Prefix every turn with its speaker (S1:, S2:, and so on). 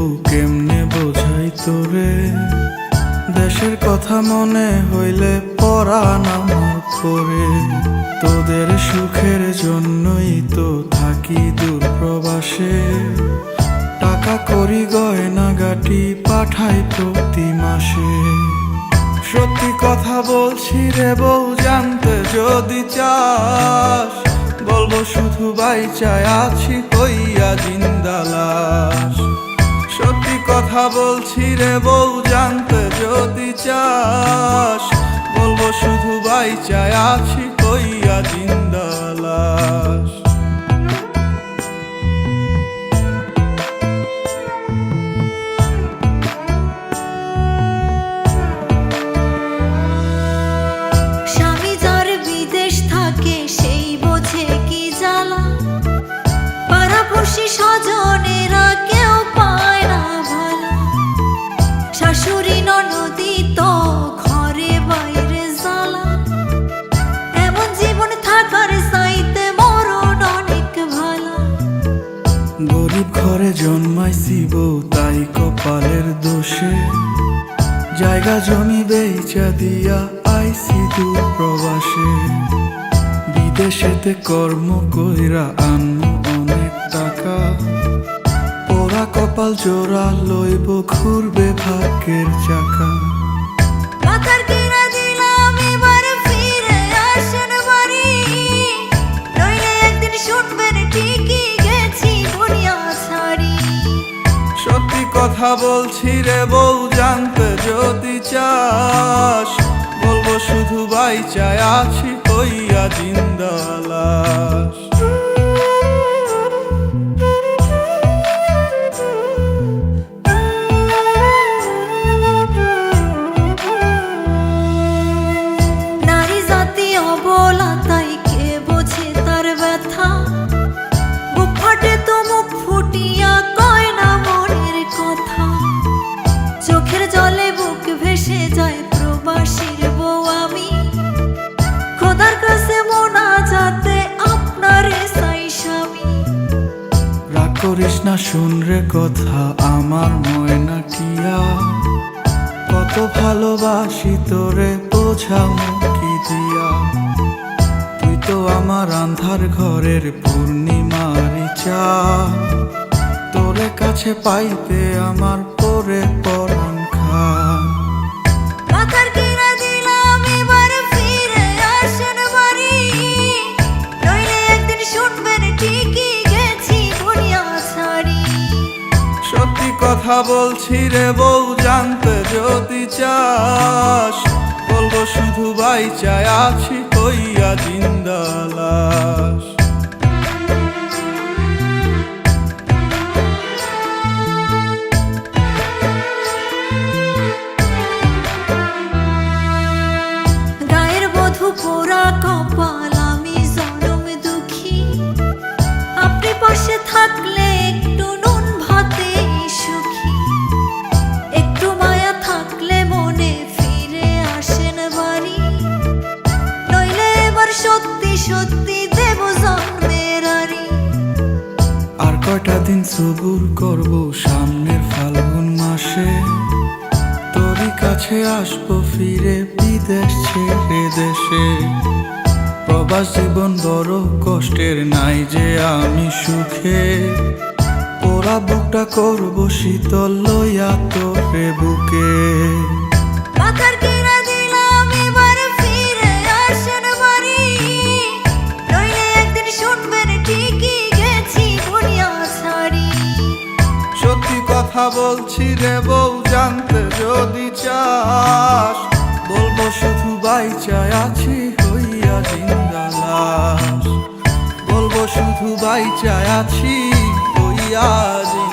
S1: বউ কেমনে বোঝাই তোরে, দেশের কথা মনে হইলে পরাণ আমার করে। তোদের সুখের জন্যই তো থাকি দূর প্রবাসে, টাকা করি গয়না গাটি পাঠাই প্রতি মাসে। সত্যি কথা বলছি রে বউ, জানতে যদি চাস, বলবো শুধু বাইচায় আছি হইয়া জিন্দা লাশ। সত্যি কথা বলছি রে বউ, জানতে যদি চাস, বলবো শুধু বাইচায় আছি হইয়া জিন্দা লাশ।
S2: স্বামী যার বিদেশ থাকে সেই বোঝে কি জ্বালা, পাড়াপড়শি স্বজনেরা কেউ পায় না ভালো। শাশুড়ি ননদি তো ঘরে বাইরে জ্বালা, এমন জীবন থাকার চাইতে মরণ অনেক ভালো।
S1: গরিব ঘরে জন্মাইছি বউ তাই কপালের দোষে, জায়গা জমি বেচা দিয়া আইছি দূর প্রবাসে। বিদেশেতে কর্ম কইরা আনমু অনেক টাকা, পোড়া কপাল জোড়া লইব ঘুরবে ভাগ্যের চাকা।
S2: মাথার কিনা দিলাম এবার ফিরে আসেন বাড়ি, নইলে একদিন শুনবেন ঠিকই গেছি দুনিয়া ছাড়ি।
S1: সত্যি কথা বলছি রে বউ, জানতে যদি চাস, বলবো শুধু বাইচায় আছি হইয়া জিন্দা লাশ।
S2: নারী জাতি অবলা তাই কে বোঝে তার ব্যথা, বুক ফাটে তো মুখ ফুটিয়া কয় না মনের কথা। চোখের জলে বুক ভেসে যায় প্রবাসীর বউ আমি, খোদার কাছে মোনাজাতে আপনারে চাই স্বামী।
S1: রাগ করিস না শুন রে কথা আমার ময়না টিয়া, কত ভালোবাসি তোরে বোঝামু কি দিয়া। তুই তো আমার আন্ধার ঘরের পূর্ণিমারি চাঁদ, তোরে কাছে পাইতে আমার পরে পরাণ খা।
S2: মাথার কিনা দিলাম এবার ফিরে আসেন বাড়ি, নইলে একদিন শুনবেন ঠিকই গেছি দুনিয়া ছাড়ি।
S1: সত্যি কথা বলছি রে বউ, জানতে যদি চাস, বলবো শুধু বাইচায় আছি হইয়া জিন্দা লাশ।
S2: গায়ের বধূ পোড়া কপাল আমি জনম দুঃখী, আপনি পাশে থাকলে একটু নুন ভাতে সুখী। একটু মায়া থাকলে মনে ফিরে আসেন বাড়ি, নইলে এবার সত্যি সত্যি দেব জন্মের আরি।
S1: আর কয়টা দিন সবুর করব সামনের ফাল্গুন মাসে, তোরই কাছে আসবো ফিরে বিদেশ ছেড়ে দেশে। প্রবাস জীবন বড় কষ্টের, নাই যে আমি সুখে, পোড়া বুকটা করবো শীতল লইয়া তোরে বুকে।
S2: মাথার কিনা দিলাম এবার ফিরে আসেন বাড়ি, নইলে একদিন শুনবেন ঠিকই গেছি দুনিয়া ছাড়ি।
S1: সত্যি কথা বলছি রে বউ, জানতে যদি চাস, বলবো শুধু বাইচায় আছি হইয়া জিন্দা লাশ। বলবো শুধু বাইচায় আছি হইয়া জিন্দা